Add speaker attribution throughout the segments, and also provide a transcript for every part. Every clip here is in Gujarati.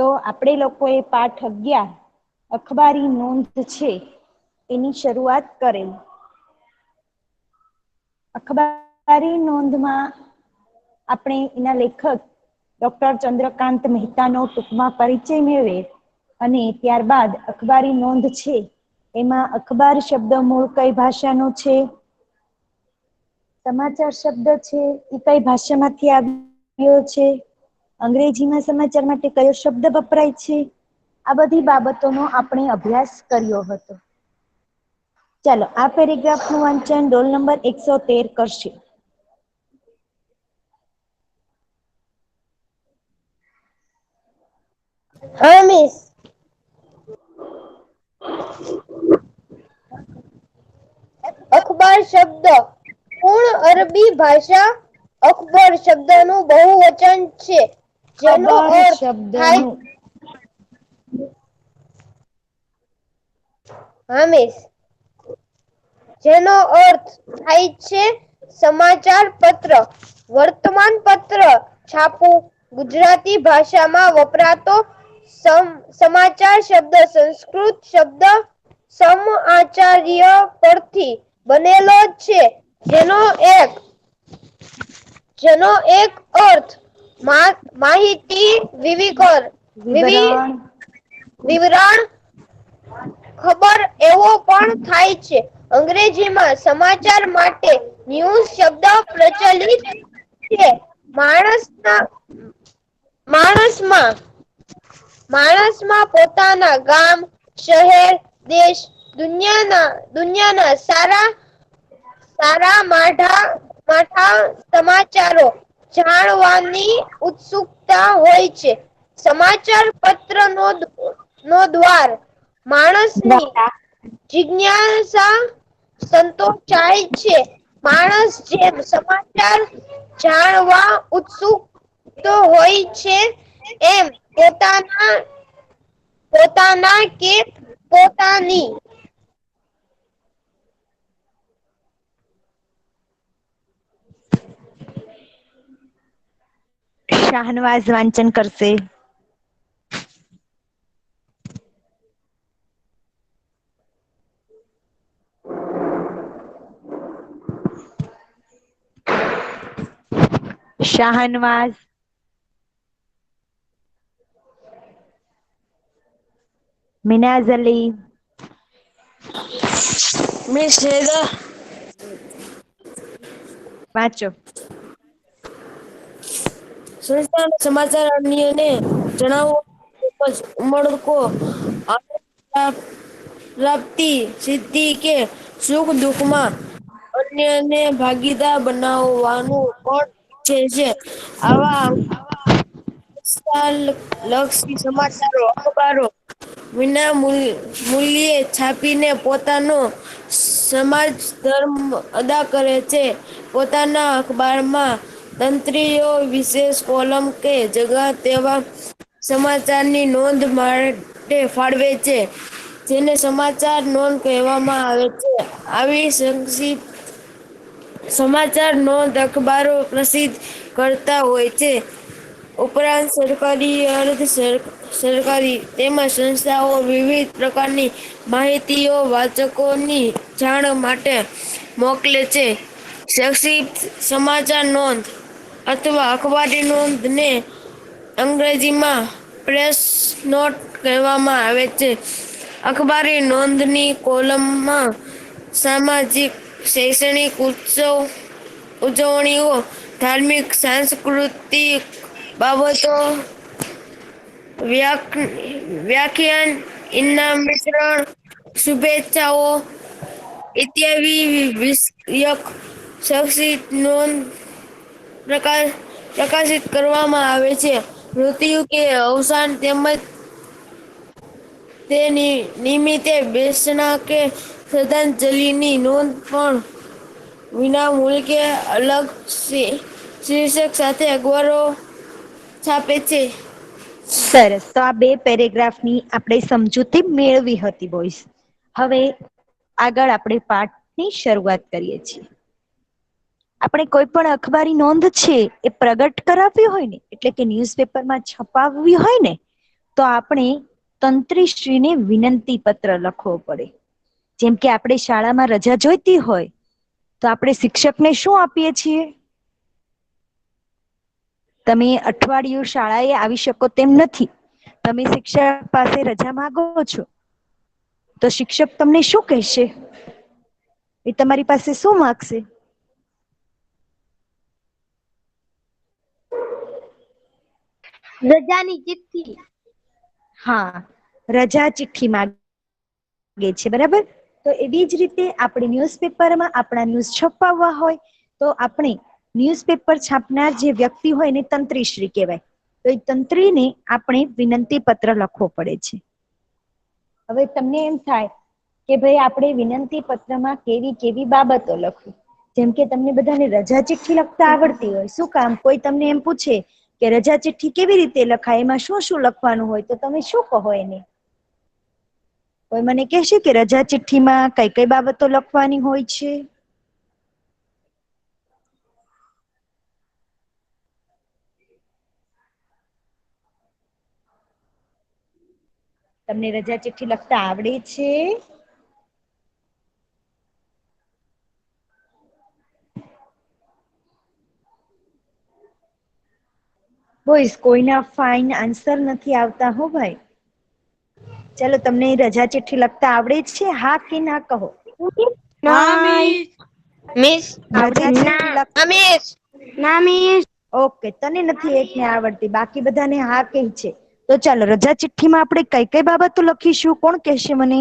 Speaker 1: તો આપણે લોકોએ પાઠ 11 અખબારી નોંધ છે એની શરૂઆત કરેલ. અખબારી નોંધમાં આપણે એના લેખક ડોક્ટર ચંદ્રકાંત મહેતાનો ટૂંકમાં પરિચય મેળવે અને ત્યારબાદ અખબારી નોંધ છે એમાં અખબાર શબ્દ મૂળ કઈ ભાષાનો છે, સમાચાર શબ્દ છે એ કઈ ભાષામાંથી આવ્યો છે, અંગ્રેજીમાં સમાચાર માટે કયો શબ્દ વપરાય છે, આ બધી બાબતોનો આપણે અભ્યાસ કર્યો હતો. ચાલો આ પેરેગ્રાફ નું વાંચન રોલ નંબર 113 કરશે.
Speaker 2: હા મિસ. અખબાર શબ્દ પૂર્ણ અરબી ભાષા અકબર શબ્દનું બહુવચન છે જેનો
Speaker 1: ખબર
Speaker 2: અર્થ થાય
Speaker 1: શબ્દનું
Speaker 2: હા મિસ. જેનો અર્થ થાય છે સમાચાર પત્ર, વર્તમાન પત્ર છાપું, ગુજરાતી ભાષામાં વપરાતો સમાચાર શબ્દ સંસ્કૃત શબ્દ સમ આચાર્ય પરથી બનેલો છે જેનો એક અર્થ માહિતી
Speaker 1: વિવરણ
Speaker 2: વિવરણ ખબર એવો પણ થાય છે. અંગ્રેજીમાં સમાચાર માટે ન્યૂઝ શબ્દ પ્રચલિત છે. માણસમાં પોતાના ગામ, શહેર, દેશ, દુનિયાના સારા માઠા સમાચારો જાણવાની ઉત્સુકતા હોય છે. સમાચાર પત્ર નો દ્વાર માણસની જિજ્ઞાસા સંતોષાય છે. માણસ જેમ સમાચાર જાણવા ઉત્સુક હોય છે એમ પોતાના કે પોતાની
Speaker 1: શાહનવાઝ વાંચન કરશે. શાહનવાઝ મિનાઝ અલી
Speaker 3: મિસ હેદા
Speaker 1: વાંચો.
Speaker 3: સંસ્થાના સમાચાર અન્યને જણાવો ઉમળકો પ્રાપ્તિ સિદ્ધિ કે સુખ દુઃખમાં અન્યને ભાગીદાર બનાવવાનું પણ ઈચ્છે છે. આવા લક્ષી સમાચારો અખબારો વિના મૂલ્યે છાપીને પોતાનો સમાજ ધર્મ અદા કરે છે. પોતાના અખબારમાં તંત્રીઓ વિશેષ કોલમ કે જગા તેવા સમાચારની નોંધ માટે ફાળવે છે. જેને સમાચાર નોંધ કહેવામાં આવે છે. આવી સંક્ષિપ્ત સમાચાર નોંધ અખબારો પ્રસિદ્ધ કરતા હોય છે. ઉપરાંત સરકારી સરકારી તેમજ સંસ્થાઓ વિવિધ પ્રકારની માહિતીઓ વાચકોની જાણ માટે મોકલે છે. સંક્ષિપ્ત સમાચાર નોંધ અથવા અખબારી નોંધને અંગ્રેજીમાં પ્રેસ નોટ કહેવામાં આવે છે. અખબારી નોંધની કોલમમાં સામાજિક, શૈક્ષણિક, ઉજવણીઓ, ધાર્મિક, સાંસ્કૃતિક બાબતો, વ્યાખ્યાન, ઇનામ વિતરણ, શુભેચ્છાઓ ઇત્યાદિ વિષયક સંક્ષિપ્ત નોંધ પ્રકાશિત કરવામાં આવે છે. મૃત્યુ કે અવસાન તેમજ તે નિમિત્તે બેસણા કે શ્રદ્ધાંજલિની નોંધ પણ વિના મૂલ્યે અલગ શીર્ષક સાથે અખબારો છાપે છે.
Speaker 1: સરસ. તો આ બે પેરેગ્રાફની આપણે સમજૂતી મેળવી હતી બોய்સ. હવે આગળ આપણે પાઠની શરૂઆત કરીએ છીએ. આપણે કોઈ પણ અખબારી નોંધ છે એ પ્રગટ કરાવવી હોય ને એટલે કે ન્યુઝપેપરમાં છપાવવી હોય ને તો આપણે તંત્રીશ્રીને વિનંતી પત્ર લખવો પડે. જેમ કે આપણે શાળામાં રજા જોઈતી હોય તો આપણે શિક્ષકને શું આપીએ છીએ? તમે અઠવાડિયું શાળાએ આવી શકો તેમ નથી, તમે શિક્ષક પાસે રજા માંગો છો, તો શિક્ષક તમને શું કહેશે? એ તમારી પાસે શું માગશે?
Speaker 2: રજાની ચિઠ્ઠી.
Speaker 1: હા, રજા ચિઠ્ઠી માંગે છે, બરાબર. તો એવી જ રીતે આપણે ન્યૂઝપેપરમાં આપણા ન્યૂઝ છપાવવા હોય તો આપણે ન્યૂઝપેપર છાપનાર જે વ્યક્તિ હોય એને તંત્રીશ્રી કહેવાય. તો એ તંત્રીને આપણે વિનંતી પત્ર લખવો પડે છે. હવે તમને એમ થાય કે ભાઈ આપણે વિનંતી પત્રમાં કેવી કેવી બાબતો લખવી. જેમ કે તમને બધાને રજા ચિઠ્ઠી લખતા આવડતી હોય, શું કામ કોઈ તમને એમ પૂછે કે રજા ચિઠ્ઠી કેવી રીતે લખાય, એમાં શું શું લખવાનું હોય, તો તમે શું કહો એને? કોઈ મને કહેશે કે રજા ચિઠ્ઠીમાં કઈ કઈ બાબતો લખવાની હોય છે? તમને રજા ચિઠ્ઠી લખતા આવડે છે? બોઈસ, કોઈના ફાઈન આન્સર નથી આવતા હો ભાઈ. ચાલો, તમને રજા ચિઠ્ઠી લખતા આવડે જ છે? હા કે ના કહો?
Speaker 2: ના મિસ,
Speaker 1: રજા ચિઠ્ઠી લખ
Speaker 2: ના મિસ.
Speaker 1: ઓકે, તને નથી એકને આવડતી, બાકી બધાને હા કે છે. તો ચાલો, રજા ચિઠ્ઠીમાં આપણે કઈ કઈ બાબતો લખીશું? કોણ કહેશે મને?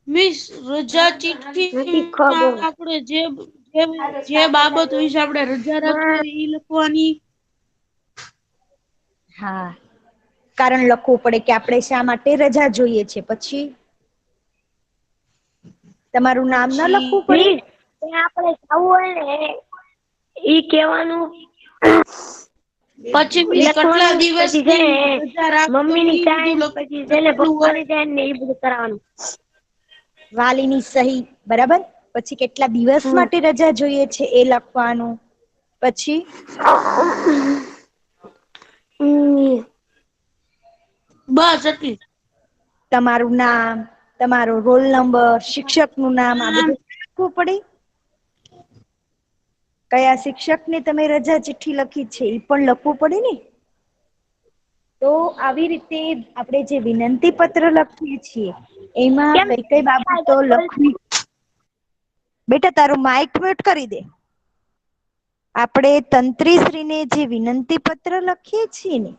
Speaker 4: મિસ, રજા
Speaker 2: નથી
Speaker 4: ચિઠ્ઠીમાં
Speaker 2: ખબર.
Speaker 4: આપણે જે બાબત વિશે આપણે રજા રાખવી હોય એ લખવાની.
Speaker 1: હા, કારણ લખવું પડે કે આપણે શા માટે રજા જોઈએ છે. પછી તમારું નામ ના
Speaker 4: પછી
Speaker 1: લખવું પડે?
Speaker 2: આપણે જવું હોય ને ઈ કેવાનું.
Speaker 4: પછી મિસ કેટલા
Speaker 2: લખવાનું પછી છે
Speaker 4: દિવસની
Speaker 2: ને
Speaker 4: રજા રાખવી
Speaker 2: મમ્મી ની
Speaker 4: ઈ બધું
Speaker 2: સાઈન પછી છે ને
Speaker 4: લખેલું
Speaker 2: પપ્પા ની સાઈન ને એ બધું કરાવવાનું.
Speaker 1: વાલીની સહી, બરાબર. પછી કેટલા દિવસ માટે રજા જોઈએ છે એ લખવાનું. પછી
Speaker 4: બસ એટલી.
Speaker 1: તમારું નામ, તમારો રોલ નંબર, શિક્ષક નું નામ, આ બધું લખવું પડે. કયા શિક્ષક ને તમે રજા ચિઠ્ઠી લખી છે એ પણ લખવું પડે ને. તો આવી રીતે આપણે જે વિનંતી પત્ર લખીએ છીએ એમાં
Speaker 2: કેમ
Speaker 1: કઈ કઈ બાબતો લખવી. બેટા, તારું માઈક મ્યુટ કરી દે. આપણે તંત્રીશ્રીને જે વિનંતી પત્ર લખીએ છીએ ને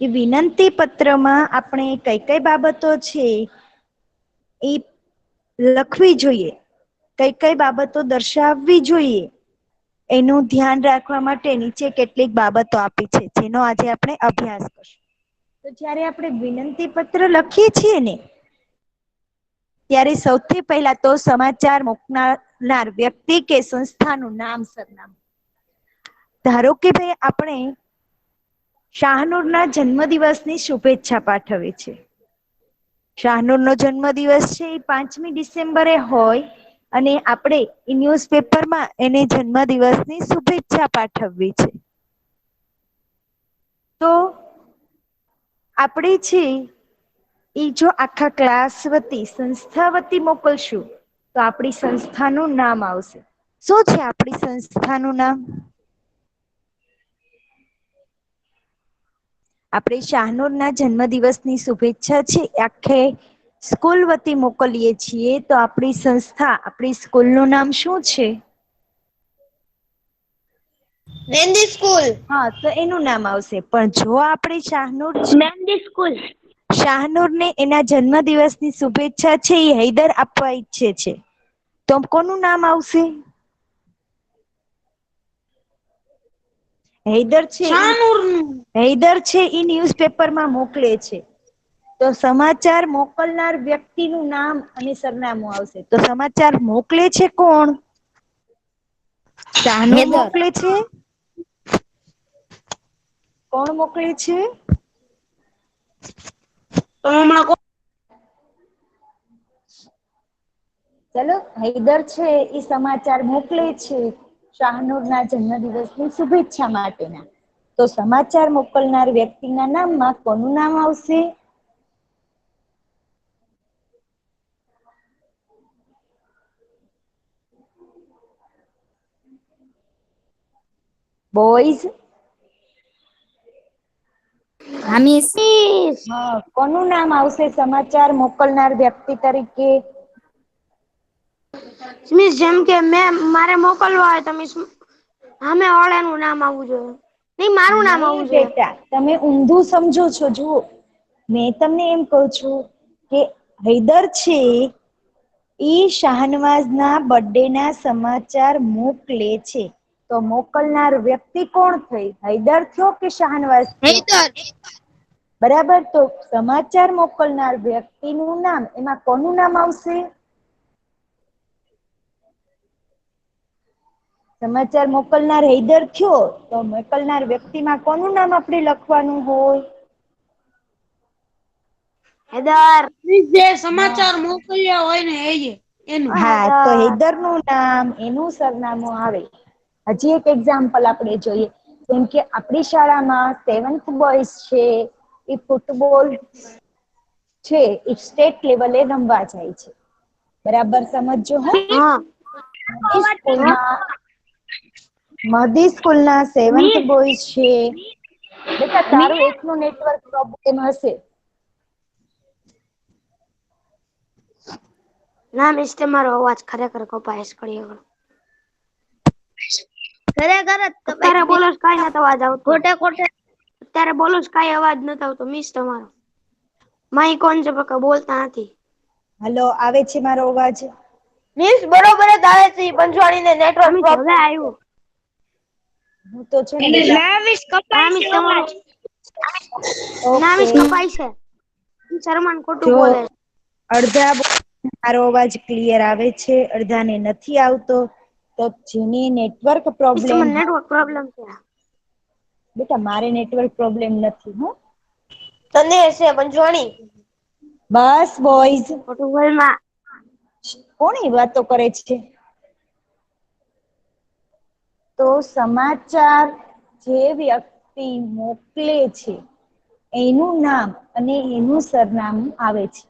Speaker 1: એ વિનંતી પત્રમાં આપણે કઈ કઈ બાબતો છે એ લખવી જોઈએ, કઈ કઈ બાબતો દર્શાવવી જોઈએ, એનું ધ્યાન રાખવા માટે નીચે કેટલીક બાબતો આપી છે, જેનો આજે આપણે અભ્યાસ કરશું. તો જયારે આપણે વિનંતી પત્ર લખીએ છીએ ને ત્યારે સૌથી પહેલા તો સમાચાર મોકલનાર વ્યક્તિ કે સંસ્થાનું નામ, સરનામું. ધારો કે ભાઈ આપણે શાહનુર ના જન્મ દિવસની શુભેચ્છા પાઠવી છે. શાહનુર નો જન્મ દિવસ છે એ 5મી ડિસેમ્બરે હોય અને આપણે એ ન્યુઝપેપરમાં એને જન્મ દિવસની શુભેચ્છા પાઠવવી છે. તો આપણે છે એ જો આખા ક્લાસ વતી, સંસ્થા વતી મોકલશું તો આપણી સંસ્થાનું નામ આવશે. શું છે આપણી સંસ્થાનું નામ? આપણે શાહનુર ના જન્મ દિવસની શુભેચ્છા છે આખે સ્કૂલ વતી મોકલીએ છીએ, તો આપણી સંસ્થા, આપણી સ્કૂલ નું નામ શું છે?
Speaker 2: મહેંદી સ્કૂલ.
Speaker 1: હા, તો એનું નામ આવશે. પણ જો આપણે
Speaker 2: મહેંદી સ્કૂલ.
Speaker 1: શાહનુર ને એના જન્મ દિવસની શુભેચ્છા છે એ હૈદર આપવા ઈચ્છે છે, તો કોનું નામ આવશે? હૈદર છે
Speaker 4: શાહનુરનું.
Speaker 1: હૈદર છે ઈ ન્યુઝપેપરમાં મોકલે છે, તો સમાચાર મોકલનાર વ્યક્તિનું નામ અને સરનામું આવશે. તો સમાચાર મોકલે છે કોણ? શાહનુર
Speaker 2: હેદર.
Speaker 1: મોકલે છે. કોણ મોકલે છે?
Speaker 4: તો હમણાં
Speaker 1: ચલો, હૈદર છે એ સમાચાર મોકલે છે શાહનુર ના જન્મ દિવસની શુભેચ્છા માટેના. તો સમાચાર મોકલનાર વ્યક્તિના નામમાં કોનું નામ આવશે? બોયઝ,
Speaker 3: હા મિસ.
Speaker 1: હા, કોનું નામ આવશે સમાચાર મોકલનાર વ્યક્તિ તરીકે?
Speaker 2: મિસ જેમ કે મારે મોકલવા હોય તો મિસ સામે વાળાનું નામ આવવું જોઈએ. નહીં, મારું નામ આવવું
Speaker 1: નહીં
Speaker 2: જોઈએ.
Speaker 1: બેટા, તમે ઊંધું સમજો છો. જુઓ, મેં તમને એમ કહું છું કે હૈદર છે ઈ શાહનવાઝના બર્થડે ના સમાચાર મોકલે છે, તો મોકલનાર વ્યક્તિ કોણ થઈ? હૈદર થયો કે શાહનવાઝ થયો? બરાબર. તો સમાચાર મોકલનાર વ્યક્તિનું નામ, એમાં કોનું નામ આવશે? સમાચાર મોકલનાર હૈદર થયો તો મોકલનાર વ્યક્તિમાં કોનું નામ આપણે લખવાનું હોય?
Speaker 2: હૈદર.
Speaker 4: જે સમાચાર મોકલ્યા હોય ને એનું.
Speaker 1: હા, તો હૈદર નું નામ, એનું સરનામું આવે. હજી એક એક્ઝામ્પલ આપણે જોઈએ. જેમ કે આપણી શાળામાં 7th બોયઝ છે, એ ફૂટબોલ છે એ સ્ટેટ લેવલે રમવા જાય છે. બરાબર સમજજો હો.
Speaker 2: હા.
Speaker 1: મહદી સ્કૂલ ના 7th બોયઝ છે. બેટા, તારું એકનું નેટવર્ક પ્રોબ્લેમ હશે.
Speaker 2: ના મિસ, તમારો અવાજ ખરેખર કપાય છે. ખરેખર અત્યારે બોલો કઈ નતો અવાજ આવતો. ખોટા ખોટા અત્યારે બોલો કઈ અવાજ નતો આવતો મિસ તમારો. માઈ કોણ છે બકા બોલતા નથી.
Speaker 1: હલો, આવે છે મારો અવાજ?
Speaker 2: મિસ બરોબર જ આવે છે. પંચવાણીને નેટવર્ક પ્રોબ્લેમ આવ્યો.
Speaker 1: હું તો છે ને બેટા.
Speaker 2: ના મિસ કપાય છે અવાજ. ના
Speaker 1: ઓકે,
Speaker 2: મિસ કપાય છે. શરમાન ખોટું
Speaker 1: જો
Speaker 2: બોલે છે.
Speaker 1: અડધા મારો અવાજ ક્લિયર આવે છે, અડધાને નથી આવતો. તો જેની નેટવર્ક
Speaker 2: મિસ
Speaker 1: પ્રોબ્લેમ,
Speaker 2: તમારે નેટવર્ક પ્રોબ્લેમ છે.
Speaker 1: બેટા મારે નેટવર્ક પ્રોબ્લેમ નથી હો.
Speaker 2: તને હશે પંચવાણી.
Speaker 1: બસ બોયઝ.
Speaker 2: ખોટું બોલમાં.
Speaker 1: કોની વાતો કરે છે? તો સમાચાર જે વ્યક્તિ મોકલે છે એનું નામ અને એનું સરનામું આવે છે.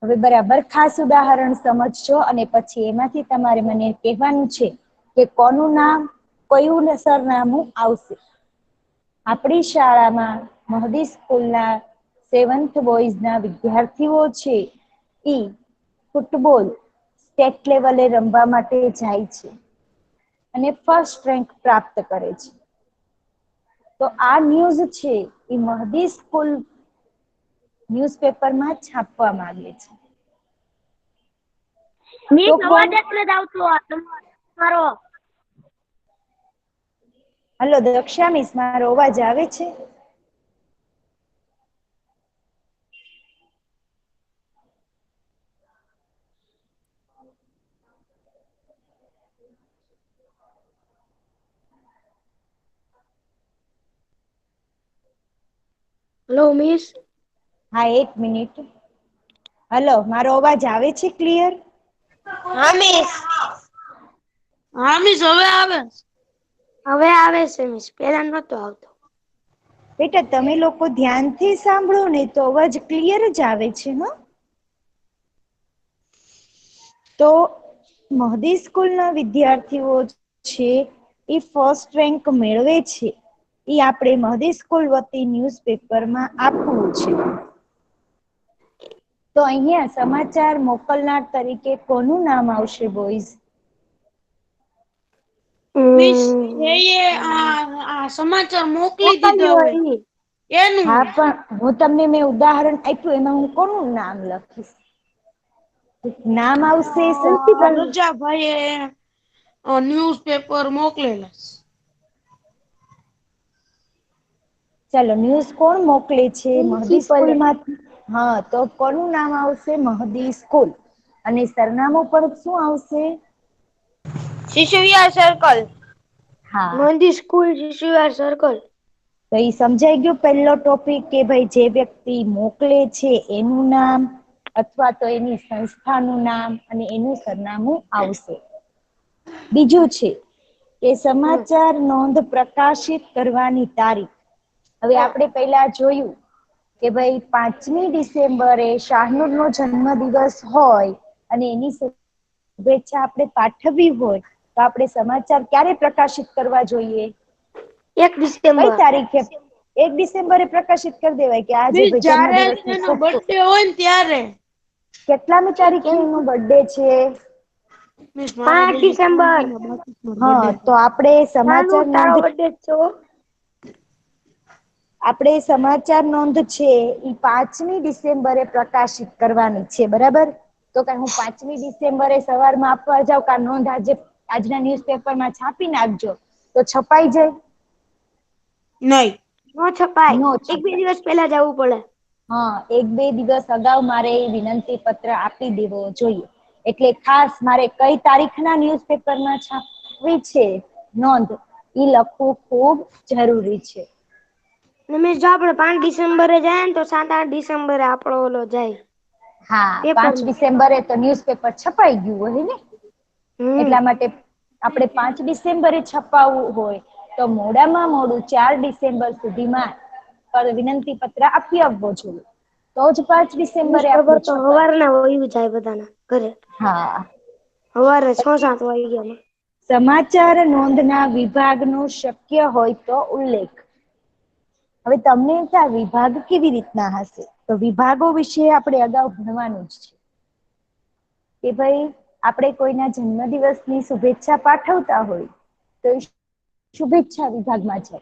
Speaker 1: હવે બરાબર ખાસ ઉદાહરણ સમજજો અને પછી એમાંથી તમારે મને કહેવાનું છે કે કોનું નામ, કયું સરનામું આવશે. આપણી શાળામાં મહદી સ્કૂલના 7th બોયઝ ના વિદ્યાર્થીઓ છે ઈ ફૂટબોલ સ્ટેટ લેવલે રમવા માટે જાય છે અને ફર્સ્ટ રેન્ક પ્રાપ્ત કરે છે. તો આ ન્યૂઝ છે એ મહદી સ્કૂલ ન્યૂઝપેપરમાં છાપવામાં આવે છે. તો
Speaker 2: મિસ
Speaker 1: કોણ?
Speaker 2: અવાજ જ નથી આવતો તમારો.
Speaker 1: હલો દક્ષા મિસ, મારો અવાજ આવે છે?
Speaker 2: Hello miss.
Speaker 1: હા, એક મિનિટ. હલો, મારો અવાજ આવે છે ક્લિયર?
Speaker 2: હા મિસ.
Speaker 4: હા મિસ, હવે આવે.
Speaker 2: હવે આવે છે મિસ, પેલા નતો આવતો.
Speaker 1: બેટા તમે લોકો ધ્યાનથી સાંભળો ને તો અવાજ ક્લિયર જ આવે છે હો. તો મહદી સ્કૂલના વિદ્યાર્થીઓ છે એ ફર્સ્ટ રેન્ક મેળવે છે. ઈ આપણે મહદી સ્કૂલ વતી ન્યૂઝપેપરમાં આપવું છે. તો અહિયાં સમાચાર મોકલનાર તરીકે કોનું નામ આવશે બોયઝ?
Speaker 4: મિસ આ સમાચાર મોકલી દીધા
Speaker 2: મોકલ્યો
Speaker 4: હોય
Speaker 2: ઈ.
Speaker 4: એનું.
Speaker 1: હા, પણ હું તમને મેં ઉદાહરણ આપ્યું એમાં હું કોનું નામ લખીશ? નામ આવશે પ્રિન્સિપલ.
Speaker 4: ભાઈ ન્યૂઝ પેપર મોકલેલા.
Speaker 1: ચાલો, ન્યૂઝ કોણ મોકલે છે? મહદી
Speaker 2: પ્રિન્સિપલે.
Speaker 1: સ્કૂલમાં. હા, તો કોનું નામ આવશે? મહદી સ્કૂલ. અને સરનામું પર શું આવશે?
Speaker 2: શિશુ વિહાર સર્કલ.
Speaker 1: હા,
Speaker 2: મહદી સ્કૂલ શિશુ વિહાર સર્કલ.
Speaker 1: તો એ સમજાઈ ગયું પહેલો ટોપિક કે ભાઈ જે વ્યક્તિ મોકલે છે એનું નામ અથવા તો એની સંસ્થાનું નામ અને એનું સરનામું આવશે. બીજું છે કે સમાચાર નોંધ પ્રકાશિત કરવાની તારીખ. હવે આપણે પહેલા જોયું કે ભાઈ 5મી ડિસેમ્બરે શાહનુર નો જન્મદિવસ હોય અને એની શુભેચ્છા આપણે પાઠવવી હોય તો આપણે સમાચાર ક્યારે પ્રકાશિત કરવા જોઈએ?
Speaker 2: 1
Speaker 1: કઈ
Speaker 2: ડિસેમ્બર.
Speaker 1: તારીખે? 1 ડિસેમ્બરે પ્રકાશિત કરી દેવાય કે આજે
Speaker 4: મિસ
Speaker 1: ભાઈ
Speaker 4: જ્યારે
Speaker 1: જન્મદિવસની
Speaker 4: એનો
Speaker 1: શુભ.
Speaker 4: બર્થડે હોય ને ત્યારે.
Speaker 1: કેટલામી તારીખે
Speaker 2: કેમ
Speaker 1: એનું બર્થડે છે?
Speaker 4: મિસ મારે
Speaker 2: 5
Speaker 4: હજી 3
Speaker 2: ડિસેમ્બર.
Speaker 4: મહિના બાકી છે મારો
Speaker 1: હા,
Speaker 4: બર્થડે.
Speaker 1: તો આપણે
Speaker 2: નાનુ
Speaker 1: સમાચાર
Speaker 2: તારો
Speaker 1: નોંધ
Speaker 2: બર્થડે છો?
Speaker 1: આપણે સમાચાર નોંધ છે એ 5મી ડિસેમ્બરે પ્રકાશિત કરવાની છે, બરાબર? તો કે હું 5મી ડિસેમ્બરે સવારમાં આપવા જાઉં કે નોંધ આજના ન્યૂઝપેપરમાં છાપી નાખજો તો છપાઈ જાય?
Speaker 4: નહીં.
Speaker 2: નો છપાય.
Speaker 1: નો
Speaker 2: 1-2
Speaker 1: છપાય.
Speaker 2: દિવસ પહેલા જવું પડે.
Speaker 1: હા, 1-2 દિવસ અગાઉ મારે વિનંતી પત્ર આપી દેવો જોઈએ. એટલે ખાસ મારે કઈ તારીખના ન્યૂઝપેપરમાં છાપવી છે નોંધ ઈ લખવું ખૂબ જરૂરી છે.
Speaker 2: મિસ જો આપડે 5 ડિસેમ્બરે જાય ને તો 7-8 ડિસેમ્બરે આપડો ઓલો જાય.
Speaker 1: હા, 5
Speaker 2: પેપરમાં.
Speaker 1: ડિસેમ્બરે તો ન્યુઝપેપર છપાઈ ગયું હોય ને
Speaker 2: હમ
Speaker 1: એટલા માટે આપણે 5 ડિસેમ્બરે છપાવવું હોય તો મોડામાં મોડું 4 ડિસેમ્બર સુધીમાં વિનંતી પત્ર આપી આવવો જોઈએ તો જ 5 ડિસેમ્બરે
Speaker 2: ન્યુઝપેપર
Speaker 1: આપણું
Speaker 2: તો
Speaker 1: છપાય.
Speaker 2: હવારના વયું જાય બધાના ઘરે.
Speaker 1: હા.
Speaker 2: સવારે 6-7 વાગ્યામાં.
Speaker 1: સમાચાર નોંધના વિભાગનો શક્ય હોય તો ઉલ્લેખ. હવે તમને કે આ વિભાગ કેવી રીતના હશે? તો વિભાગો વિશે આપણે અગાઉ ભણવાનું જ છે. કે ભાઈ આપણે કોઈના જન્મદિવસની શુભેચ્છા પાઠવતા હોય તો શુભેચ્છા વિભાગમાં છે.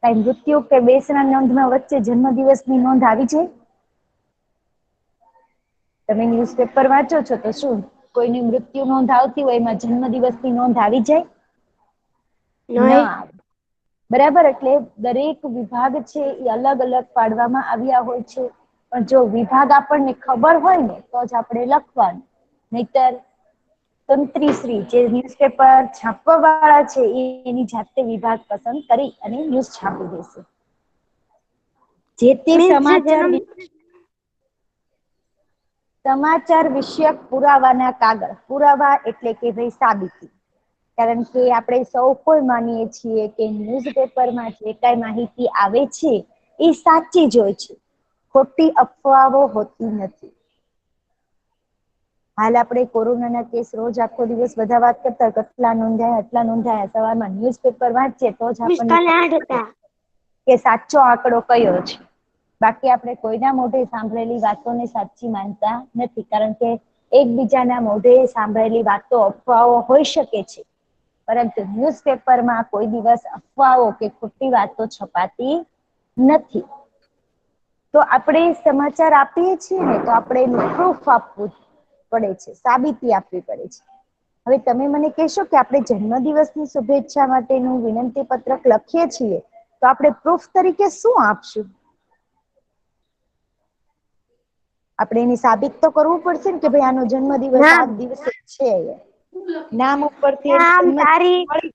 Speaker 1: કઈ મૃત્યુ કે બેસરા નોંધમાં વચ્ચે જન્મ દિવસની નોંધ આવી જાય? તમે ન્યુઝપેપર વાંચો છો તો શું કોઈની મૃત્યુ નોંધ આવતી હોય એમાં જન્મ દિવસની નોંધ આવી જાય?
Speaker 2: નહી
Speaker 1: ના. બરાબર, એટલે દરેક વિભાગ છે એ અલગ અલગ પાડવામાં આવ્યા હોય છે. પણ જો વિભાગ આપણને ખબર હોય ને તો જ આપણે લખવાનું, નહીતર તંત્રીશ્રી જે ન્યુઝપેપર છાપવા વાળા છે એ એની જાતે વિભાગ પસંદ કરી અને ન્યૂઝ છાપી દેશે. જે તે
Speaker 2: મીન્સ જે
Speaker 1: સમાચાર વિષયક પુરાવાના કાગળ. પુરાવા એટલે કે ભાઈ સાબિતી. કારણ કે આપણે સૌ કોઈ માનીએ છીએ કે ન્યુઝપેપરમાં જે કઈ માહિતી આવે છે એ સાચી જ હોય છે, ખોટી અફવાઓ હોતી નથી. હાલ આપણે કોરોનાના કેસ રોજ આખો દિવસ બધા વાત કરતા કેટલા નોંધાયા એટલા નોંધાયા, સવારમાં ન્યુઝપેપર વાંચીએ તો જ
Speaker 2: મિસ
Speaker 1: આપણને
Speaker 2: કાલે
Speaker 1: ખબર
Speaker 2: 8
Speaker 1: પડે
Speaker 2: હતા.
Speaker 1: કે સાચો આંકડો કયો છે. બાકી આપણે કોઈના મોઢે સાંભળેલી વાતોને સાચી માનતા નથી, કારણ કે એકબીજાના મોઢે સાંભળેલી વાતો અફવાઓ હોઈ શકે છે, પરંતુ ન્યુઝપેપરમાં કોઈ દિવસ અફવાઓ કે ખોટી વાતો છપાતી નથી. તો આપણે સમાચાર આપીએ છીએ ને તો આપણે એનું પ્રૂફ આપવું પડે છે, સાબિતી આપવી પડે છે. હવે તમે મને કહેશો કે આપણે જન્મદિવસની શુભેચ્છા માટેનું વિનંતી પત્રક લખીએ છીએ તો આપણે પ્રૂફ તરીકે શું આપશું? આપણે એની સાબિત તો કરવું પડશે ને કે ભાઈ આનો જન્મ દિવસ આ
Speaker 2: નામ
Speaker 1: દિવસે છે. નામ ઉપરથી એની
Speaker 2: નામ
Speaker 1: જન્મ
Speaker 2: તારીખ
Speaker 1: મળી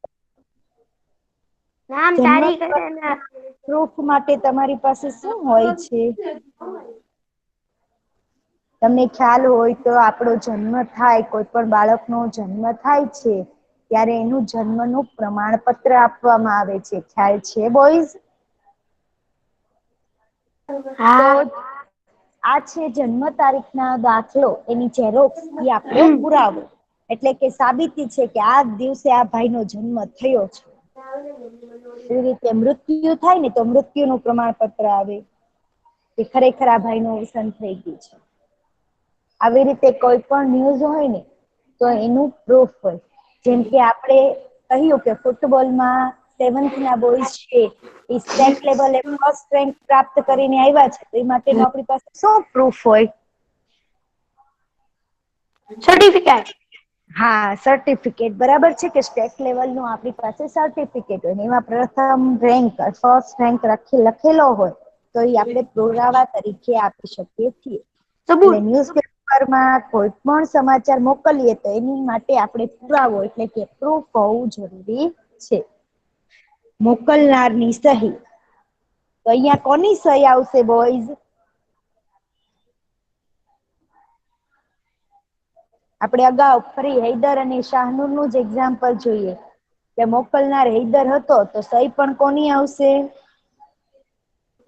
Speaker 2: નામ
Speaker 1: જન્મ
Speaker 2: તારીખ અને
Speaker 1: પ્રૂફ માટે તમારી પાસે શું હોય છે? તમને ખ્યાલ હોય તો આપણો જન્મ થાય, કોઈ પણ બાળકનો જન્મ થાય છે ત્યારે એનું જન્મનું પ્રમાણપત્ર આપવામાં આવે છે, ખ્યાલ છે બોઈઝ? તો
Speaker 2: હા
Speaker 1: આ છે જન્મ તારીખના દાખલો, એની ઝેરોક્ષ એ આપણો પુરાવો. એટલે કે સાબિતી છે કે આ દિવસે આ ભાઈનો જન્મ થયો છે. એવી રીતે મૃત્યુ થાય ને તો મૃત્યુનું પ્રમાણપત્ર આવે કે ખરેખર આ ભાઈનું અવસાન થઈ ગયું છે. આવી રીતે કોઈ પણ ન્યૂઝ હોય ને તો એનું પ્રૂફ હોય. જેમ કે આપણે કહ્યું કે ફૂટબોલમાં 7th ના બોઈસ છે એ સ્ટેટ લેવલે ફર્સ્ટ રેન્ક પ્રાપ્ત કરીને આવ્યા છે, તો એ માટેનું આપણી પાસે શું પ્રૂફ હોય?
Speaker 2: સર્ટિફિકેટ.
Speaker 1: હા, સર્ટિફિકેટ. બરાબર છે કે સ્ટેટ લેવલનું આપણી પાસે સર્ટિફિકેટ હોય એમાં પ્રથમ રેન્ક, ફર્સ્ટ રેન્ક લખેલો હોય તો એ આપણે પુરાવા તરીકે આપી શકીએ છીએ. એટલે
Speaker 2: સબૂત.
Speaker 1: ન્યુઝપેપરમાં કોઈ પણ સમાચાર મોકલીએ તો એની માટે આપણે પુરાવો એટલે કે પ્રૂફ હોવું જરૂરી છે. મોકલનારની સહી. તો અહિયાં કોની સહી આવશે બોઈઝ? આપણે અગાઉ ફરી હૈદર અને શાહનુરનું જ એક્ઝામ્પલ જોઈએ કે મોકલનાર હૈદર હતો તો સહી પણ કોની આવશે?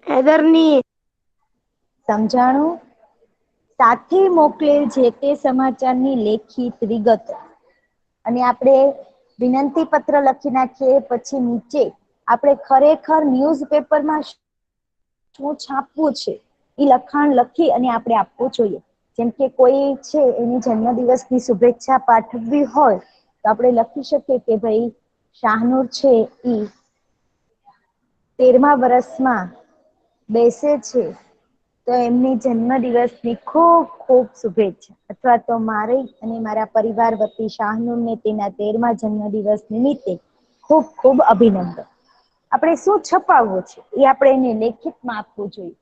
Speaker 2: હૈદરની.
Speaker 1: સમજાણું? સાથે મોકલેલ જે તે સમાચારની લેખિત વિગત અને આપણે વિનંતી પત્ર લખી નાખીએ પછી નીચે આપણે ખરેખર ન્યૂઝપેપરમાં શું છાપવું છે એ લખાણ લખી અને આપણે આપવું જોઈએ. જેમ કે કોઈ છે એની જન્મદિવસની શુભેચ્છા પાઠવવી હોય તો આપણે લખી શકીએ કે ભાઈ શાહનુર છે ઈ 13મા વર્ષમાં બેસે છે તો એમની જન્મદિવસની ખૂબ ખૂબ શુભેચ્છા, અથવા તો મારી અને મારા પરિવાર વતી શાહનુરને તેના 13મા જન્મદિવસ નિમિત્તે ખૂબ ખૂબ અભિનંદન. આપણે શું છપાવવું છે એ આપણે એને લેખિતમાં આપવું જોઈએ.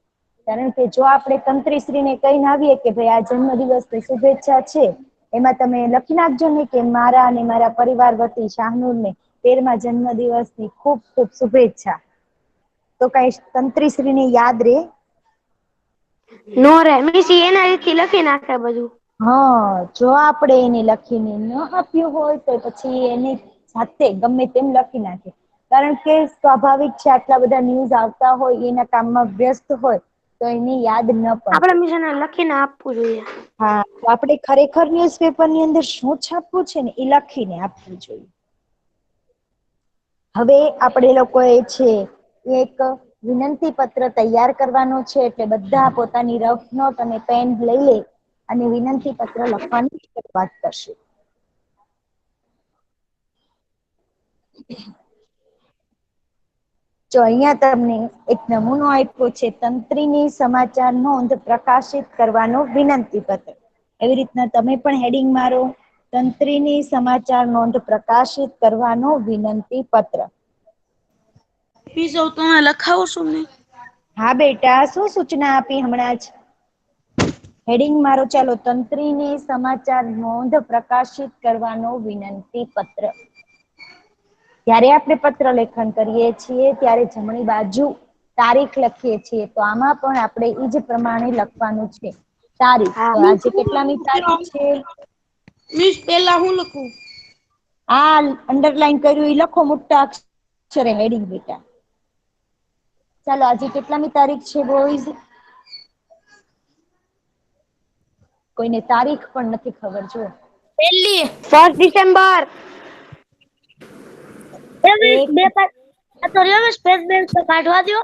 Speaker 1: કારણ કે જો આપણે તંત્રીશ્રીને કહીને આવીએ કે ભાઈ આ જન્મદિવસની શુભેચ્છા છે, એમાં તમે લખી નાખજો ને કે મારા અને મારા પરિવાર વતી શાહનુરને 13મા જન્મદિવસની ખૂબ ખૂબ શુભેચ્છા, તો કઈ તંત્રીશ્રીને યાદ રે?
Speaker 2: નો રે. મીસી એના રીતથી લખી નાખે બધું.
Speaker 1: હા, જો આપણે એને લખીને ન આપ્યું હોય તો પછી એને જાતે ગમે તેમ લખી નાખે. કારણ કે સ્વાભાવિક છે આટલા બધા ન્યૂઝ આવતા હોય એના કામમાં વ્યસ્ત હોય તો એને યાદ ન પણ
Speaker 2: આપણે
Speaker 1: રહે.
Speaker 2: મિશનને લખીને આપવું જોઈએ.
Speaker 1: હા, તો આપણે ખરેખર ન્યુઝપેપરની અંદર શું છાપવું છે ને એ લખીને આપવું જોઈએ. હવે આપણે લોકોએ છે એક વિનંતી પત્ર તૈયાર કરવાનો છે, એટલે બધા પોતાની રફ નોટ અને પેન લઈ લે અને વિનંતી પત્ર લખવાની શરૂઆત કરશે. જો અહીંયા તમને એક નમૂનો આપ્યો છે, તંત્રીની સમાચાર નોંધ પ્રકાશિત કરવાનો વિનંતી પત્ર. એવી રીતના તમે પણ હેડિંગ મારો, તંત્રીની સમાચાર નોંધ પ્રકાશિત કરવાનો વિનંતી પત્ર.
Speaker 4: મિસ હવે તમે લખાવશો ને?
Speaker 1: હા બેટા, શું સૂચના આપી હમણાં જ? હેડિંગ મારો ચાલો, તંત્રીની સમાચાર નોંધ પ્રકાશિત કરવાનો વિનંતી પત્ર. જ્યારે આપણે પત્ર લેખન કરીએ છીએ ત્યારે જમણી બાજુ તારીખ લખીએ છીએ, તો આમાં પણ આપણે ઈ જ પ્રમાણે લખવાનું છે. તારીખ,
Speaker 2: હા.
Speaker 1: તો
Speaker 4: મિસ
Speaker 1: આજે
Speaker 4: હું
Speaker 1: કેટલામી તારીખ
Speaker 4: લખું?
Speaker 1: છે?
Speaker 4: મિસ પેલા હું લખું?
Speaker 1: આ અંડરલાઈન કર્યું એ લખો મોટા અક્ષરે હેડિંગ બેટા. ચાલો આજે કેટલામી તારીખ છે બોઈઝ? કોઈને તારીખ પણ નથી ખબર જો.
Speaker 3: પહેલી.
Speaker 2: 1 ડિસેમ્બર.
Speaker 1: એક
Speaker 2: સ્પેસ બેસ તો કાઢવા દો.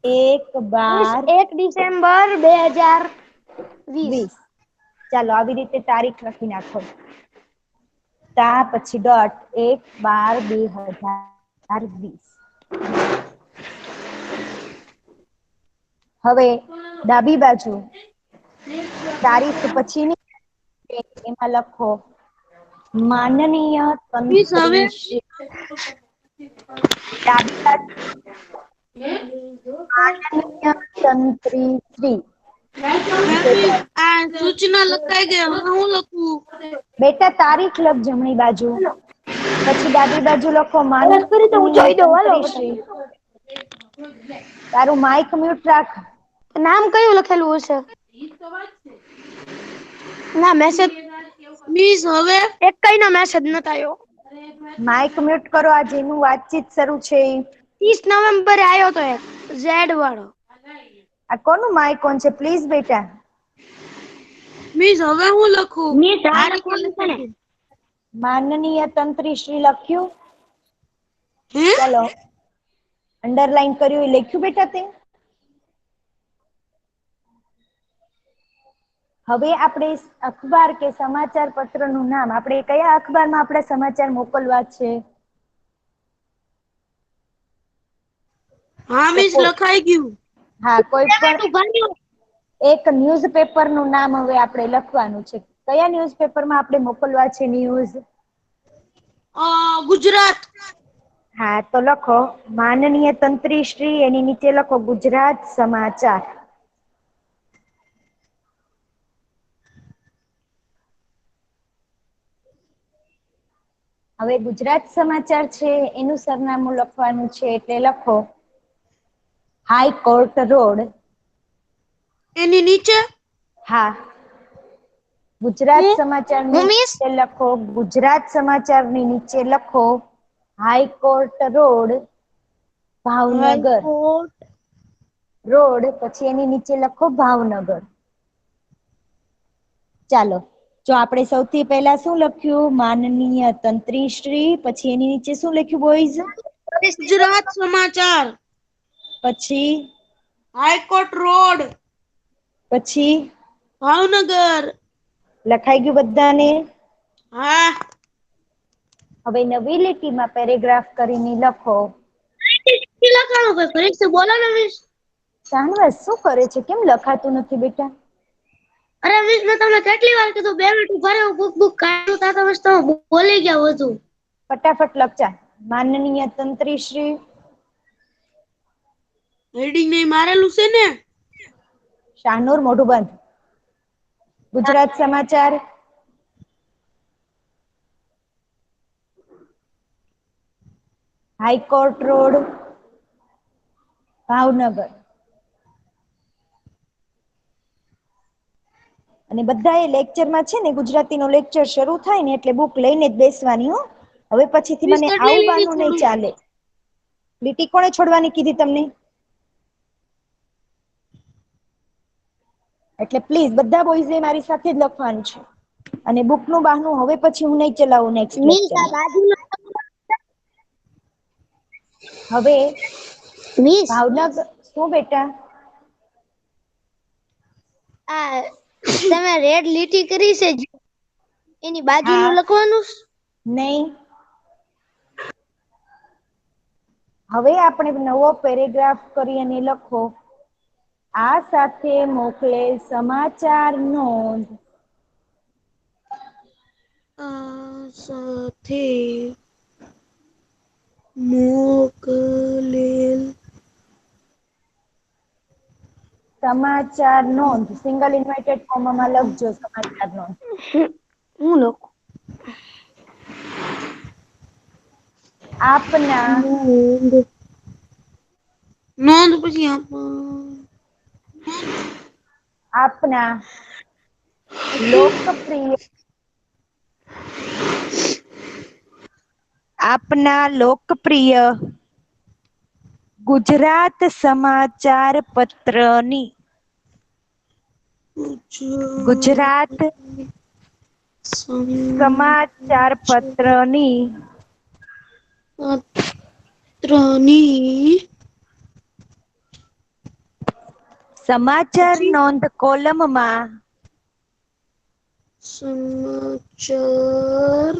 Speaker 1: 1/12/20.
Speaker 2: 1 ડિસેમ્બર 2020.
Speaker 1: ચાલો આવી રીતે તારીખ લખી નાખો. તા પછી ડોટ 1/12/2020. હવે ડાબી બાજુ તારીખ પછીની એમાં લખો માનનીય
Speaker 4: મિસ હવે
Speaker 1: તંત્રી શ્રી. ડાબી બાજુ માનનીય તંત્રી શ્રી.
Speaker 4: હા મિસ આ સૂચના લખાઈ ગઈ. હવે હું લખું?
Speaker 1: બેટા તારીખ લખ જમણી બાજુ, પછી ડાબી બાજુ લખો
Speaker 2: અવાજ કરી તો
Speaker 1: માનનીય
Speaker 2: ઊંચાઈ દો હાલો.
Speaker 1: તંત્રી શ્રી. તારું માઈક મ્યુટ રાખ.
Speaker 2: નામ કયું લખેલું હશે? ના મેસેજ
Speaker 4: મિસ હવે
Speaker 2: એક કઈ નો મેસેજ નતો આવ્યો.
Speaker 1: માઈક મ્યુટ કરો, આ જેનું વાતચીત શરૂ છે.
Speaker 2: 30 નવેમ્બરે આવ્યો તો એક ઝેડ વાળો.
Speaker 1: આ કોનું માઈક ઓન છે પ્લીઝ બેટા?
Speaker 4: મિસ હવે હું લખું?
Speaker 2: મિસ આ
Speaker 4: તારીખ
Speaker 2: લખવાનું છે ને.
Speaker 4: લખી.
Speaker 1: માનનીય તંત્રી શ્રી લખ્યું?
Speaker 4: હે
Speaker 1: ચાલો અંડરલાઈન કર્યું એ લખ્યું બેટા તે? હવે આપણે અખબાર કે સમાચાર પત્ર નું નામ, આપણે કયા અખબારમાં આપણા સમાચાર મોકલવા છે?
Speaker 4: હા
Speaker 1: તો
Speaker 4: મિસ લખાઈ ગયું.
Speaker 1: હા, કોઈ પણ એક ન્યૂઝપેપર નું નામ હવે આપણે લખવાનું છે. કયા ન્યૂઝપેપરમાં આપણે મોકલવા છે ન્યૂઝ?
Speaker 4: ગુજરાત.
Speaker 1: હા તો લખો માનનીય તંત્રી શ્રી, એની નીચે લખો ગુજરાત સમાચાર. હવે ગુજરાત સમાચાર છે એનું સરનામું લખવાનું છે, એટલે લખો હાઈકોર્ટ રોડ.
Speaker 4: એની નીચે
Speaker 1: હા, ગુજરાત
Speaker 2: હું
Speaker 1: સમાચારની
Speaker 2: હું મિસ
Speaker 1: નીચે લખો, ગુજરાત સમાચારની નીચે લખો high court road Bhavnagar.
Speaker 2: High court
Speaker 1: road પછી એની નીચે લખો ભાવનગર. ચાલો જો આપણે સૌથી પહેલા શું લખ્યું માનનીય તંત્રી શ્રી, પછી એની નીચે શું લખ્યું બોઈઝ?
Speaker 4: ગુજરાત સમાચાર.
Speaker 1: પછી
Speaker 4: હાઈકોર્ટ રોડ
Speaker 1: પછી
Speaker 4: ભાવનગર.
Speaker 1: લખાઈ ગયું બધાને?
Speaker 4: હા.
Speaker 1: હવે નવી લીટીમાં પેરેગ્રાફ કરીને લખો.
Speaker 2: બોલો ને મિસ.
Speaker 1: શાહનવાઝ શું કરે છે? કેમ લખાતું નથી બેટા?
Speaker 2: અરે મિસ મેં તમને કેટલી વાર કીધું 2 મિનિટ ઉભા રહો, બુક કાઢું તા તો તમે બોલી ગયા વધુ.
Speaker 1: ફટાફટ લખજા. માનનીય તંત્રી શ્રી.
Speaker 4: હેડિંગ નહીં મારેલું છે ને?
Speaker 1: શાહનુર મોઢું બંધ. ગુજરાત સમાચાર. High court road Bhavnagar. અને બધા એ લેક્ચરમાં છે ને ગુજરાતીનો લેક્ચર શરૂ થાય ને એટલે બુક લઈને જ બેસવાની હો. હવે પછીથી
Speaker 4: મિસ
Speaker 1: મને
Speaker 4: કેટલી
Speaker 1: આવું
Speaker 4: લીટી
Speaker 1: બાનું નહીં
Speaker 4: છોડું?
Speaker 1: ચાલે. લીટી કોણે છોડવાની કીધી તમને? એટલે પ્લીઝ બધા બોયઝે મારી સાથે જ લખવાનું છે. અને બુકનું બહાનું હવે પછી હું નહીં ચલાવું નેક્સ્ટ
Speaker 2: મિસ આ
Speaker 1: લેક્ચરમાં.
Speaker 2: બાજુનો
Speaker 1: હવે
Speaker 2: મિસ
Speaker 1: ભાવનગર શું બેટા?
Speaker 2: આ તમે રેડ લીટી કરી છે એની
Speaker 1: હા
Speaker 2: બાજુનું લખવાનું.
Speaker 1: નહીં. હવે આપણે નવો પેરેગ્રાફ કરી અને લખો. આ સાથે મોકલેલ સમાચાર નોંધ.
Speaker 4: આ સાથે મોકલેલ
Speaker 1: સમાચાર નોંધ સિંગલ ઇન્વાઇટેડ કોમામાં લખજો સમાચાર નોંધ.
Speaker 2: હું લખું?
Speaker 1: આપના
Speaker 4: નોંધ. નોંધ પછી
Speaker 1: આપના લોકપ્રિય આપના લોકપ્રિય ગુજરાત સમાચાર પત્રની ગુજરાત સમાચાર પત્રની
Speaker 4: પત્રની
Speaker 1: સમાચાર નોંધ કોલમમાં
Speaker 4: સમાચાર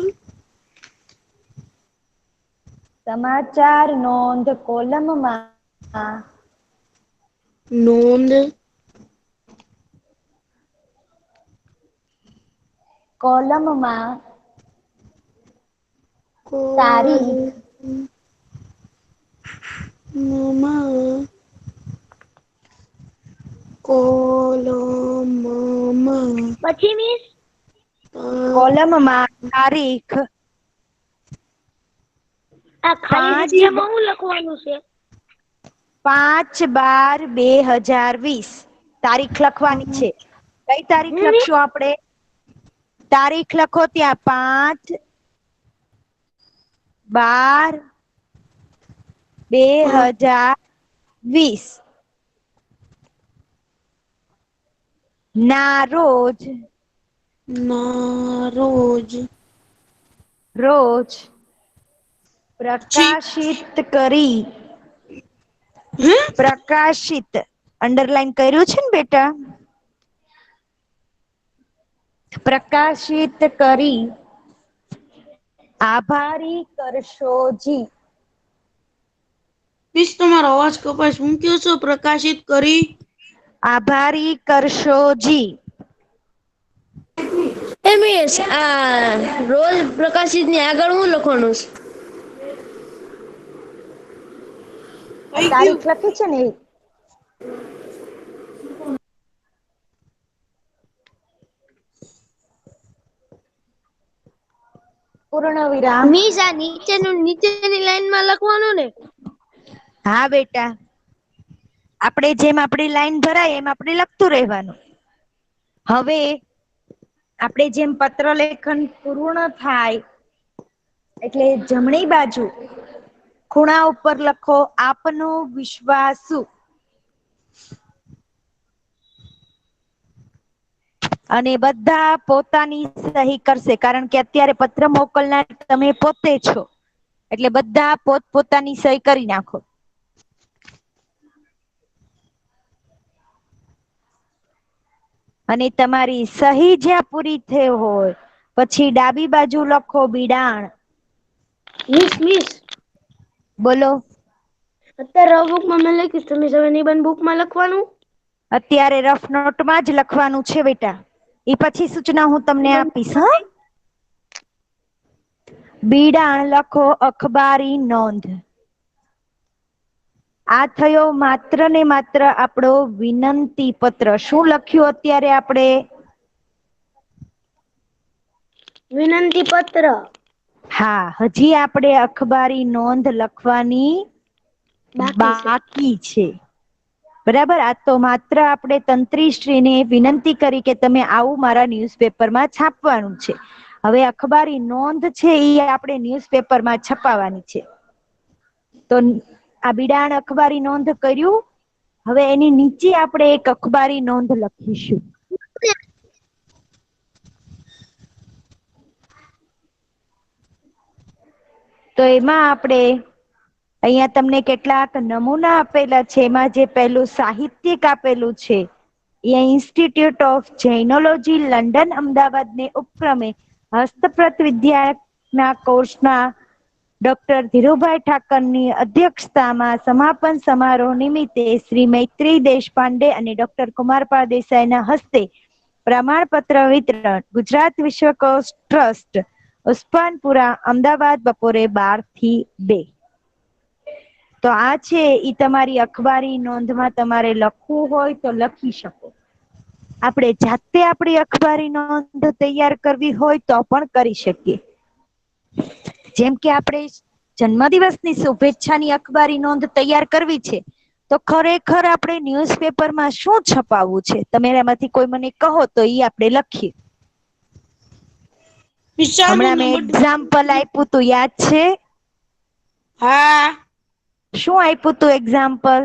Speaker 1: સમાચાર નોંધ કોલમમાં
Speaker 4: નોંધ
Speaker 1: કોલમમાં તારીખ
Speaker 4: કોલમમાં કોલમમાં
Speaker 2: પછી મિસ
Speaker 1: કોલમમાં તારીખ
Speaker 2: આ ખાલી
Speaker 1: 5
Speaker 2: જગ્યામાં હું લખવાનું છે?
Speaker 1: 5/12/2020 તારીખ લખવાની છે. કઈ તારીખ લખશું આપણે? તારીખ લખો ત્યાં 5/12/2020 ના રોજ પ્રકાશિત કરી પ્રકાશિત અંડરલાઈન કર્યું છે ને બેટા? પ્રકાશિત કરી આભારી કરશોજી.
Speaker 4: મિસ તમારો અવાજ કપાય. શું કહો છો? પ્રકાશિત કરી
Speaker 1: આભારી કરશોજી.
Speaker 3: મિસ આ રોજ પ્રકાશિત ની આગળ હું લખવાનું છે?
Speaker 4: થઈ ગયું.
Speaker 1: તારીખ લખી છે ને એ. પૂર્ણ વિરામ.
Speaker 2: મિસ આ નીચેની લાઈનમાં લખવાનું ને?
Speaker 1: હા બેટા, આપણે જેમ આપણી લાઈન ભરાય એમ આપણે લખતું રહેવાનું. હવે આપણે જેમ પત્ર લેખન પૂર્ણ થાય એટલે જમણી બાજુ ખૂણા ઉપર લખો આપનો વિશ્વાસુ અને બધા પોતાની સહી કરશે, કારણ કે અત્યારે પત્ર મોકલનાર તમે પોતે છો, એટલે બધા પોતપોતાની સહી કરી નાખો. અને તમારી સહી જ્યાં પૂરી થઈ હોય પછી ડાબી બાજુ લખો બિડાણ.
Speaker 2: મિસ
Speaker 1: બોલો.
Speaker 2: અત્યારે બુકમાં મેં લખીશ, તમે હવે નિબંધ બુકમાં લખવાનું.
Speaker 1: અત્યારે રફ નોટમાં જ લખવાનું છે બેટા, એ પછી સૂચના હું તમને આપીશ. હા, બિડાણ લખો અખબારી નોંધ. આ થયો માત્ર ને માત્ર આપણો વિનંતી પત્ર. શું લખ્યું અત્યારે આપણે?
Speaker 2: વિનંતી પત્ર.
Speaker 1: હા, હજી આપણે અખબારી નોંધ લખવાની બાકી છે. બરાબર. આ તો માત્ર આપણે તંત્રીશ્રીને વિનંતી કરી કે તમે આવું મારા ન્યૂઝપેપરમાં છાપવાનું છે. હવે અખબારી નોંધ છે એ આપણે ન્યૂઝપેપરમાં છપાવાની છે. તો આ બિડાણ અખબારી નોંધ કર્યું. હવે એની નીચે આપણે એક અખબારી નોંધ લખીશું. તો એમાં આપણે અહીંયા તમને કેટલાક નમૂના આપેલા છે. એમાં જે પહેલું સાહિત્યિક આપેલું છે એ ઇન્સ્ટિટ્યૂટ ઓફ જૈનોલોજી લંડન અમદાવાદને ઉપક્રમે હસ્તપ્રત વિદ્યાના કોર્સના ડોક્ટર ધીરુભાઈ ઠાકરની અધ્યક્ષતામાં સમાપન સમારોહ નિમિત્તે શ્રી મૈત્રી દેશપાંડે અને ડોક્ટર કુમારપાળ દેસાઈના હસ્તે પ્રમાણપત્ર વિતરણ ગુજરાત વિશ્વકોશ ટ્રસ્ટ ઉસ્માનપુરા અમદાવાદ બપોરે 12 થી 2. તો આ છે ઈ તમારી અખબારી નોંધમાં તમારે લખવું હોય તો લખી શકો. આપણે જાતે આપણી અખબારી નોંધ તૈયાર કરવી હોય તો પણ કરી શકીએ. જેમ કે આપણે જન્મદિવસની શુભેચ્છાની અખબારી નોંધ તૈયાર કરવી છે, તો ખરેખર આપણે ન્યૂઝપેપરમાં શું છપાવવું છે તમે એમાંથી કોઈ મને કહો તો એ આપણે લખીએ.
Speaker 4: નિશાનું
Speaker 1: હમણાં
Speaker 4: ને
Speaker 1: મેં એક્ઝામ્પલ
Speaker 4: બધું.
Speaker 1: આપ્યું તું, યાદ છે?
Speaker 4: હા.
Speaker 1: શું આપ્યું તું એક્ઝામ્પલ?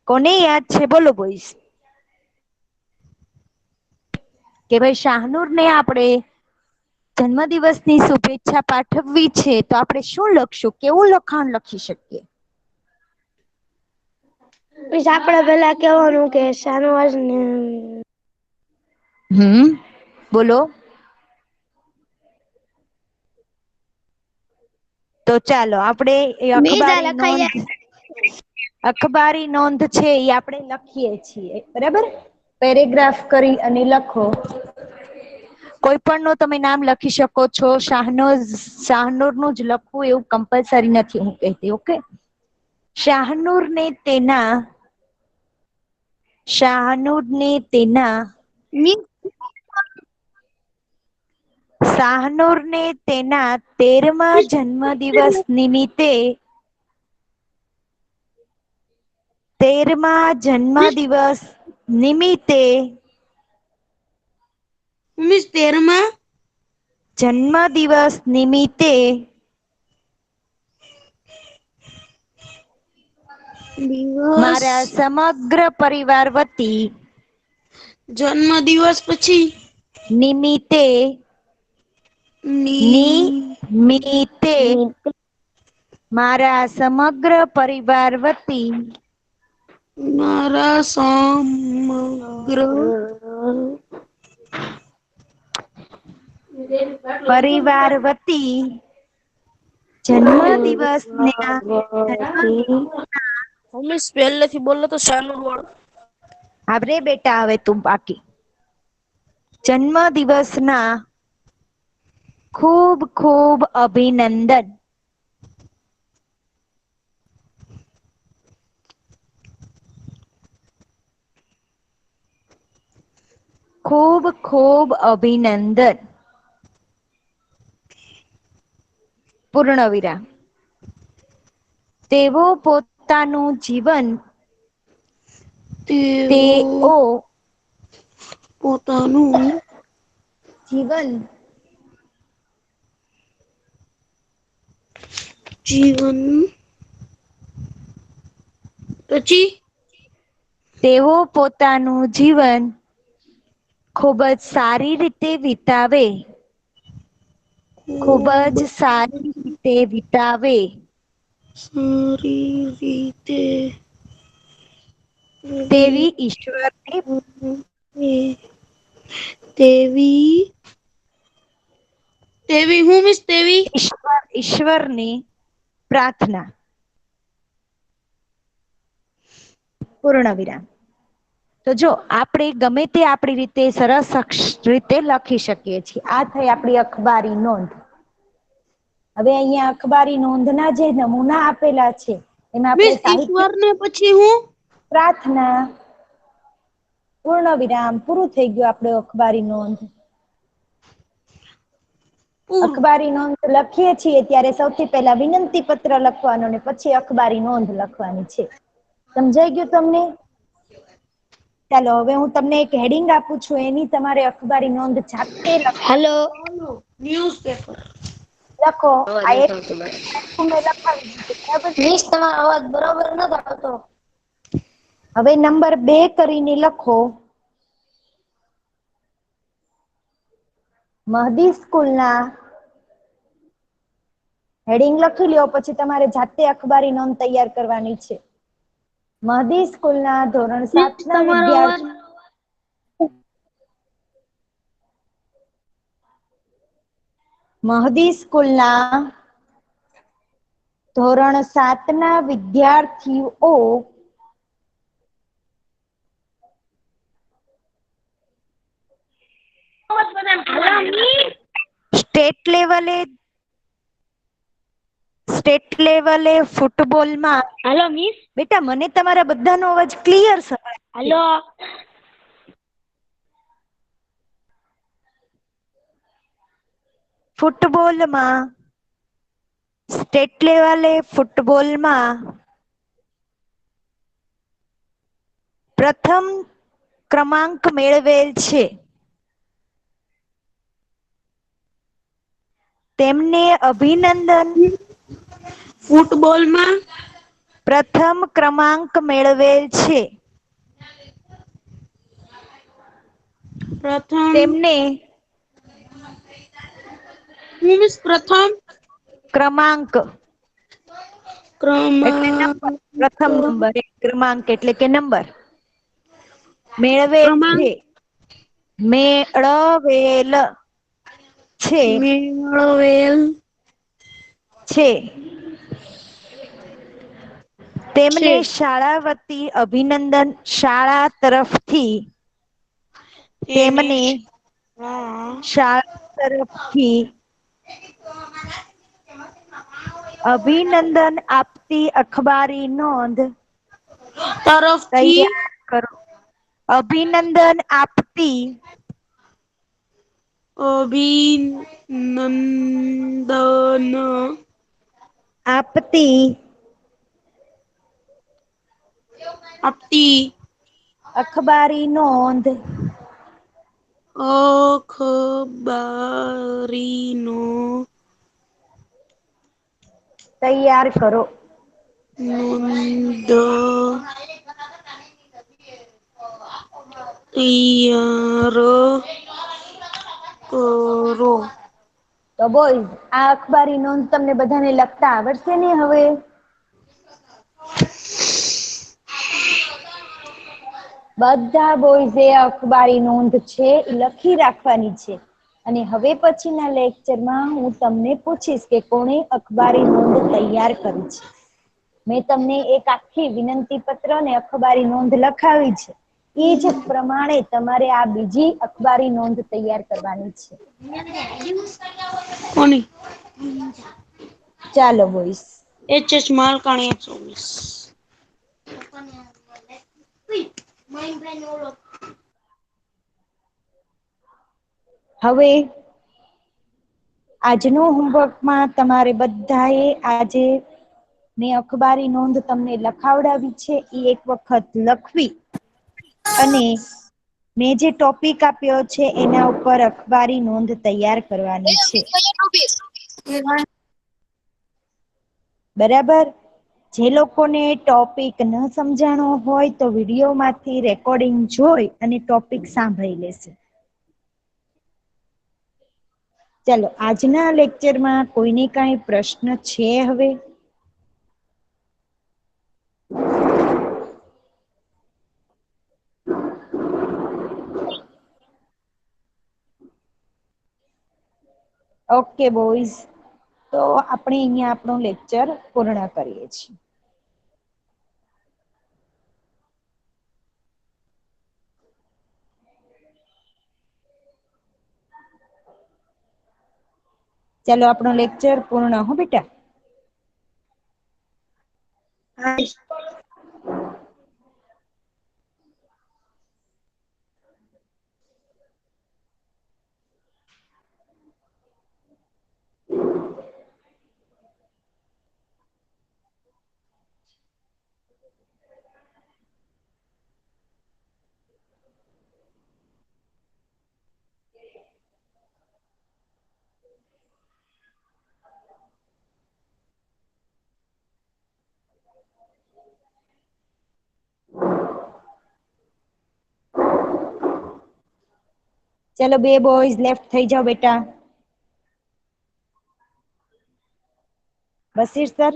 Speaker 1: કોને યાદ છે? બોલો બોઈસ. કે ભાઈ શાહનુર ને આપણે જન્મદિવસની શુભેચ્છા પાઠવવી છે, તો આપણે શું લખશું? કેવું લખાણ લખી શકીએ?
Speaker 2: પછી આપણે પેલા કહેવાનું કે શાનવાઝ ને
Speaker 1: બોલો. તો ચાલો આપણે
Speaker 2: બીજા
Speaker 1: અખબારી
Speaker 2: લખાઈ
Speaker 1: નોંધ
Speaker 2: જાય.
Speaker 1: અખબારી નોંધ છે એ આપણે લખીએ છીએ, બરાબર. પેરેગ્રાફ કરી અને લખો. કોઈ પણ નું તમે નામ લખી શકો છો. શાહનુર નું જ લખવું એવું કમ્પલસરી નથી હું કહેતી. ઓકે. શાહનુરને તેના શાહનુરને તેના 13મા જન્મદિવસ નિમિત્તે 13મા જન્મદિવસ નિમિત્તે
Speaker 4: મિસ 13મા
Speaker 1: જન્મદિવસ નિમિત્તે
Speaker 4: દિવસ
Speaker 1: મારા સમગ્ર પરિવાર વતી
Speaker 4: જન્મ દિવસ પછી
Speaker 1: નિમિત્તે
Speaker 4: ની
Speaker 1: નિમિત્તે મારા સમગ્ર પરિવાર વતી
Speaker 4: મારા સમગ્ર
Speaker 1: પરિવાર વતી જન્મ દિવસના
Speaker 4: મમ્મી પહેલેથી બોલો તો શાનું વાળું.
Speaker 1: આવરે બેટા, હવે તું બાકી જન્મ દિવસના ખૂબ ખૂબ અભિનંદન. ખૂબ ખૂબ અભિનંદન. પૂર્ણ વિરામ. તેઓ પોતાનું જીવન
Speaker 4: તેઓ
Speaker 1: તેઓ
Speaker 4: પોતાનું
Speaker 1: જીવન
Speaker 2: જીવન પછી
Speaker 1: તેઓ પોતાનું જીવન ખૂબ જ સારી રીતે વિતાવે. ખૂબ જ સારી રીતે વિતાવે.
Speaker 2: સારી રીતે
Speaker 1: તેવી ઈશ્વરને
Speaker 2: તેવી હું મિસ તેવી
Speaker 1: ઈશ્વરની પ્રાર્થના. પૂર્ણ વિરામ. તો જો આપણે ગમે તે આપણી રીતે સરસ રીતે લખી શકીએ છીએ. આ થઈ આપણી અખબારી નોંધ. હવે અહીંયા અખબારી નોંધના જે નમૂના આપેલા છે એમાં આપણે
Speaker 2: મિસ
Speaker 1: સાહિત્ય
Speaker 2: ઈશ્વર ને પછી હું
Speaker 1: પ્રાર્થના પૂર્ણ વિરામ પૂરું થઈ ગયું. આપણે અખબારી નોંધ
Speaker 2: પૂરું
Speaker 1: અખબારી નોંધ લખીએ છીએ ત્યારે સૌથી પહેલા વિનંતી પત્ર લખવાનો ને પછી અખબારી નોંધ લખવાની છે. સમજાઈ ગયું તમને? ચાલો હવે હું તમને એક હેડિંગ આપું છું એની તમારે અખબારી નોંધ જાતે
Speaker 3: હેલો
Speaker 2: ન્યૂઝ પેપર
Speaker 1: લખો.
Speaker 3: અવાજ
Speaker 1: આ એક
Speaker 3: નથી આવતો બરાબર.
Speaker 1: મેં લખાવી દીધું બરાબર છે.
Speaker 3: મિસ તમારો અવાજ બરોબર નથી આવતો.
Speaker 1: હવે નંબર 2 કરીને લખો. મહદી સ્કૂલના હેડિંગ લખી લ્યો પછી તમારે જાતે અખબારી નોંધ તૈયાર કરવાની છે. મહદી સ્કૂલના ધોરણ
Speaker 2: મિસ
Speaker 1: 7ના
Speaker 2: તમારો અવાજ
Speaker 1: વિદ્યાર્થી મહદી સ્કૂલના ધોરણ 7ના વિદ્યાર્થીઓ સ્ટેટ લેવલે ફૂટબોલમાં
Speaker 2: હેલો મિસ
Speaker 1: બેટા મને તમારા બધાનો અવાજ ક્લિયર સંભળાય છે.
Speaker 2: હેલો
Speaker 1: ફૂટબોલમાં સ્ટેટ લેવલે ફૂટબોલમાં પ્રથમ ક્રમાંક મેળવેલ છે. તેમને અભિનંદન.
Speaker 2: ફૂટબોલમાં
Speaker 1: પ્રથમ ક્રમાંક મેળવેલ છે.
Speaker 2: પ્રથમ
Speaker 1: તેમને
Speaker 2: હું મિસ પ્રથમ
Speaker 1: ક્રમાંક એટલે નંબર.
Speaker 2: ક્રમાંક
Speaker 1: પ્રથમ નંબર ક્રમાંક એટલે કે નંબર મેળવેલ
Speaker 2: ક્રમાંક
Speaker 1: છે. મેળવેલ છે.
Speaker 2: મેળવેલ
Speaker 1: છે.
Speaker 2: છે
Speaker 1: તેમને શાળા વતી અભિનંદન. શાળા તરફથી
Speaker 2: તેને
Speaker 1: તેમને શાળા તરફથી અભિનંદન આપતી અખબારી નોંધ
Speaker 2: તરફથી
Speaker 1: તૈયાર કરો. અભિનંદન આપતી
Speaker 2: અભિનંદન
Speaker 1: આપતી
Speaker 2: આપતી
Speaker 1: અખબારી નોંધ
Speaker 2: અખબારીનો
Speaker 1: તૈયાર કરો.
Speaker 2: નોંધ તૈયાર કરો.
Speaker 1: તો બોયઝ આ અખબારી નોંધ તમને બધાને લખતા આવડશે ને હવે? બધા બોયઝ એ અખબારી નોંધ છે એ લખી રાખવાની છે. અને હવે પછીના લેક્ચરમાં હું તમને પૂછીશ કે કોણે અખબારી નોંધ તૈયાર કરી છે. મેં તમને એક આખી વિનંતી પત્ર ને અખબારી નોંધ લખાવી છે. એ જ પ્રમાણે તમારે આ બીજી અખબારી નોંધ તૈયાર કરવાની છે.
Speaker 2: કોની?
Speaker 1: ચાલો બોઈસ.
Speaker 2: એચ માલકાણી 124.
Speaker 1: હવે આજનો હોમવર્કમાં તમારે બધાએ આજે મેં અખબારી નોંધ તમને લખાવડાવી છે એ એક વખત લખવી અને મેં જે ટોપિક આપ્યો છે એના ઉપર અખબારી નોંધ તૈયાર કરવાની છે. બરાબર. જે લોકોને ટોપિક ન સમજાણો હોય તો વિડીયોમાંથી રેકોર્ડિંગ જોઈ અને ટોપિક સાંભળી લેશે. ચાલો, આજના લેક્ચરમાં કોઈને કાંઈ પ્રશ્ન છે હવે? ઓકે બોયઝ, તો આપણે અહીંયા આપણું લેક્ચર પૂર્ણ કરીએ છીએ. ચાલો, આપણો લેક્ચર પૂર્ણ હો બેટા. ચલો, બે બોયઝ લેફ્ટ થઈ જાઓ બેટા. બશીર સર.